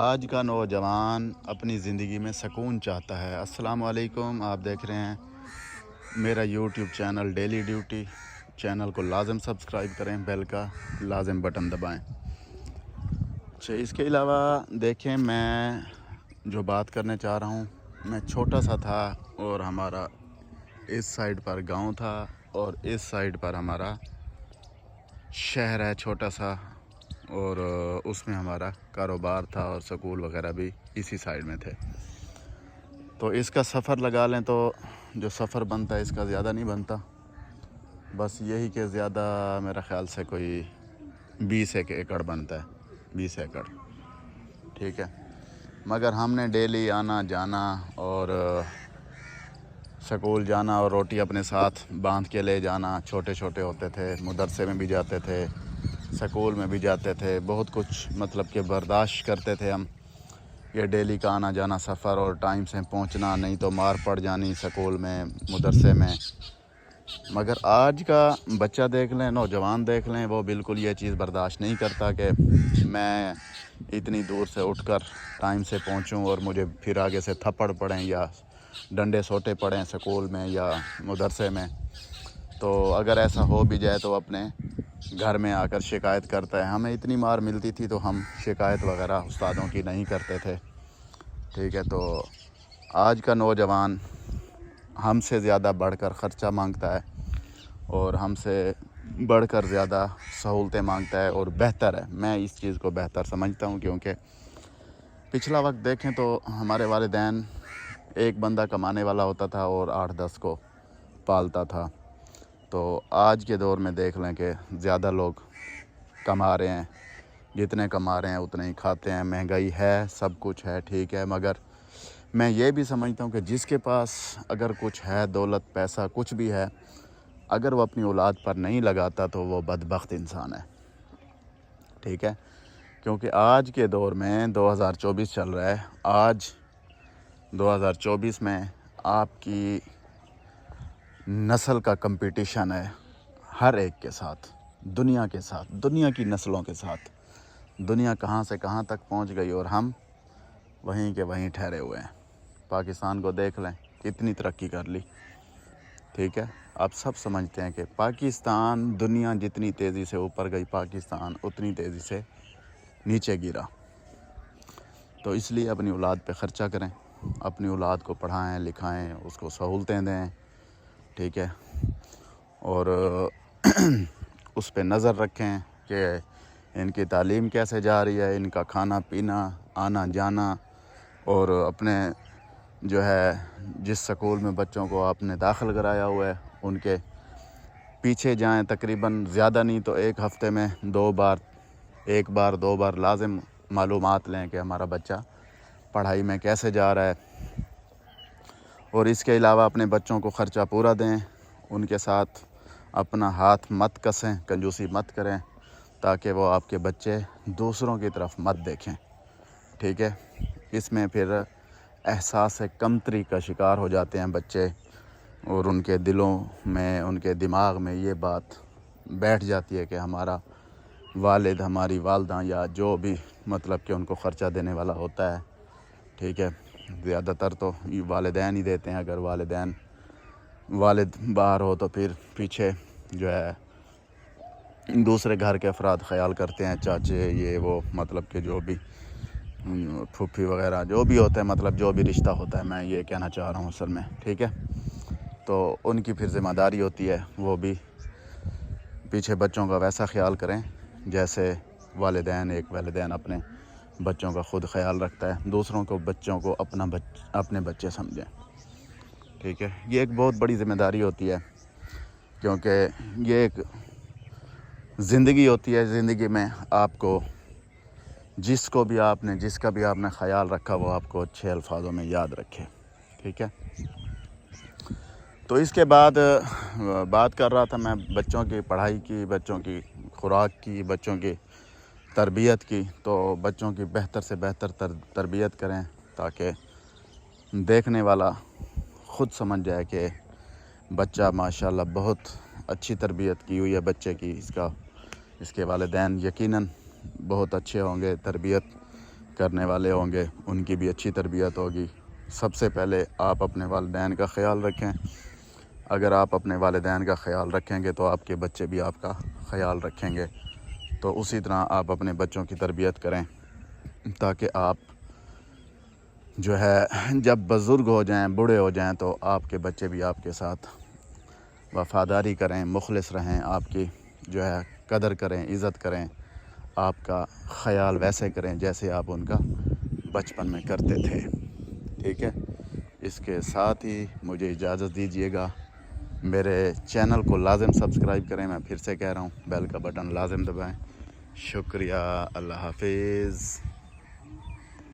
آج کا نوجوان اپنی زندگی میں سکون چاہتا ہے۔ السلام علیکم، آپ دیکھ رہے ہیں میرا YouTube channel daily duty. Channel کو لازم سبسکرائب کریں، بیل کا لازم بٹن دبائیں۔ اچھا، اس کے علاوہ دیکھیں، میں جو بات کرنے چاہ رہا ہوں، میں چھوٹا سا تھا اور ہمارا اس سائڈ پر گاؤں تھا اور اس سائڈ پر ہمارا شہر ہے چھوٹا سا، اور اس میں ہمارا کاروبار تھا اور سکول وغیرہ بھی اسی سائڈ میں تھے۔ تو اس کا سفر لگا لیں تو جو سفر بنتا ہے اس کا زیادہ نہیں بنتا، بس یہی کہ زیادہ میرا خیال سے کوئی 20 ایکڑ بنتا ہے، 20 ایکڑ، ٹھیک ہے۔ مگر ہم نے ڈیلی آنا جانا اور سکول جانا اور روٹی اپنے ساتھ باندھ کے لے جانا، چھوٹے چھوٹے ہوتے تھے، مدرسے میں بھی جاتے تھے، سکول میں بھی جاتے تھے، بہت کچھ مطلب کہ برداشت کرتے تھے ہم، یہ ڈیلی کا آنا جانا سفر اور ٹائم سے پہنچنا، نہیں تو مار پڑ جانی سکول میں مدرسے میں۔ مگر آج کا بچہ دیکھ لیں، نوجوان دیکھ لیں، وہ بالکل یہ چیز برداشت نہیں کرتا کہ میں اتنی دور سے اٹھ کر ٹائم سے پہنچوں اور مجھے پھر آگے سے تھپڑ پڑیں یا ڈنڈے سوٹے پڑیں سکول میں یا مدرسے میں۔ تو اگر ایسا ہو بھی جائے تو اپنے گھر میں آ کر شکایت کرتا ہے۔ ہمیں اتنی مار ملتی تھی تو ہم شکایت وغیرہ استادوں کی نہیں کرتے تھے، ٹھیک ہے۔ تو آج کا نوجوان ہم سے زیادہ بڑھ کر خرچہ مانگتا ہے اور ہم سے بڑھ کر زیادہ سہولتیں مانگتا ہے، اور بہتر ہے، میں اس چیز کو بہتر سمجھتا ہوں، کیونکہ پچھلا وقت دیکھیں تو ہمارے والدین ایک بندہ کمانے والا ہوتا تھا اور 8-10 کو پالتا تھا۔ تو آج کے دور میں دیکھ لیں کہ زیادہ لوگ کما رہے ہیں، جتنے کما رہے ہیں اتنے ہی کھاتے ہیں، مہنگائی ہے، سب کچھ ہے، ٹھیک ہے۔ مگر میں یہ بھی سمجھتا ہوں کہ جس کے پاس اگر کچھ ہے، دولت پیسہ کچھ بھی ہے، اگر وہ اپنی اولاد پر نہیں لگاتا تو وہ بدبخت انسان ہے، ٹھیک ہے۔ کیونکہ آج کے دور میں 2024 چل رہا ہے، آج 2024 میں آپ کی نسل کا کمپٹیشن ہے ہر ایک کے ساتھ، دنیا کے ساتھ، دنیا کی نسلوں کے ساتھ۔ دنیا کہاں سے کہاں تک پہنچ گئی اور ہم وہیں کے وہیں ٹھہرے ہوئے ہیں۔ پاکستان کو دیکھ لیں، کتنی ترقی کر لی، ٹھیک ہے۔ آپ سب سمجھتے ہیں کہ پاکستان، دنیا جتنی تیزی سے اوپر گئی، پاکستان اتنی تیزی سے نیچے گرا۔ تو اس لیے اپنی اولاد پہ خرچہ کریں، اپنی اولاد کو پڑھائیں لکھائیں، اس کو سہولتیں دیں، ٹھیک ہے۔ اور اس پہ نظر رکھیں کہ ان کی تعلیم کیسے جا رہی ہے، ان کا کھانا پینا، آنا جانا، اور اپنے جو ہے جس سکول میں بچوں کو آپ نے داخل کرایا ہوا ہے ان کے پیچھے جائیں، تقریباً زیادہ نہیں تو ایک ہفتے میں 2 بار، 1 بار 2 بار لازم معلومات لیں کہ ہمارا بچہ پڑھائی میں کیسے جا رہا ہے۔ اور اس کے علاوہ اپنے بچوں کو خرچہ پورا دیں، ان کے ساتھ اپنا ہاتھ مت کسیں، کنجوسی مت کریں، تاکہ وہ آپ کے بچے دوسروں کی طرف مت دیکھیں، ٹھیک ہے۔ اس میں پھر احساس کمتری کا شکار ہو جاتے ہیں بچے، اور ان کے دلوں میں، ان کے دماغ میں یہ بات بیٹھ جاتی ہے کہ ہمارا والد، ہماری والدہ یا جو بھی مطلب کہ ان کو خرچہ دینے والا ہوتا ہے، ٹھیک ہے، زیادہ تر تو والدین ہی دیتے ہیں۔ اگر والد باہر ہو تو پھر پیچھے جو ہے دوسرے گھر کے افراد خیال کرتے ہیں، چاچے، یہ وہ، مطلب کہ جو بھی پھوپھی وغیرہ جو بھی ہوتا ہے، مطلب جو بھی رشتہ ہوتا ہے، میں یہ کہنا چاہ رہا ہوں اصل میں، ٹھیک ہے۔ تو ان کی پھر ذمہ داری ہوتی ہے، وہ بھی پیچھے بچوں کا ویسا خیال کریں جیسے والدین اپنے بچوں کا خود خیال رکھتا ہے، دوسروں کو بچوں کو اپنے بچے سمجھیں، ٹھیک ہے۔ یہ ایک بہت بڑی ذمہ داری ہوتی ہے، کیونکہ یہ ایک زندگی ہوتی ہے۔ زندگی میں آپ کو جس کا بھی آپ نے خیال رکھا وہ آپ کو اچھے الفاظوں میں یاد رکھے، ٹھیک ہے۔ تو اس کے بعد بات کر رہا تھا میں بچوں کی پڑھائی کی، بچوں کی خوراک کی، بچوں کی تربیت کی۔ تو بچوں کی بہتر سے بہتر تربیت کریں، تاکہ دیکھنے والا خود سمجھ جائے کہ بچہ ماشاءاللہ بہت اچھی تربیت کی ہوئی ہے بچے کی، اس کے والدین یقیناً بہت اچھے ہوں گے، تربیت کرنے والے ہوں گے ان کی بھی اچھی تربیت ہوگی۔ سب سے پہلے آپ اپنے والدین کا خیال رکھیں۔ اگر آپ اپنے والدین کا خیال رکھیں گے تو آپ کے بچے بھی آپ کا خیال رکھیں گے۔ تو اسی طرح آپ اپنے بچوں کی تربیت کریں تاکہ آپ جو ہے جب بزرگ ہو جائیں، بوڑھے ہو جائیں، تو آپ کے بچے بھی آپ کے ساتھ وفاداری کریں، مخلص رہیں، آپ کی جو ہے قدر کریں، عزت کریں، آپ کا خیال ویسے کریں جیسے آپ ان کا بچپن میں کرتے تھے۔ ٹھیک ہے، اس کے ساتھ ہی مجھے اجازت دیجیے گا۔ میرے چینل کو لازم سبسکرائب کریں، میں پھر سے کہہ رہا ہوں، بیل کا بٹن لازم دبائیں۔ شکریہ، اللہ حافظ۔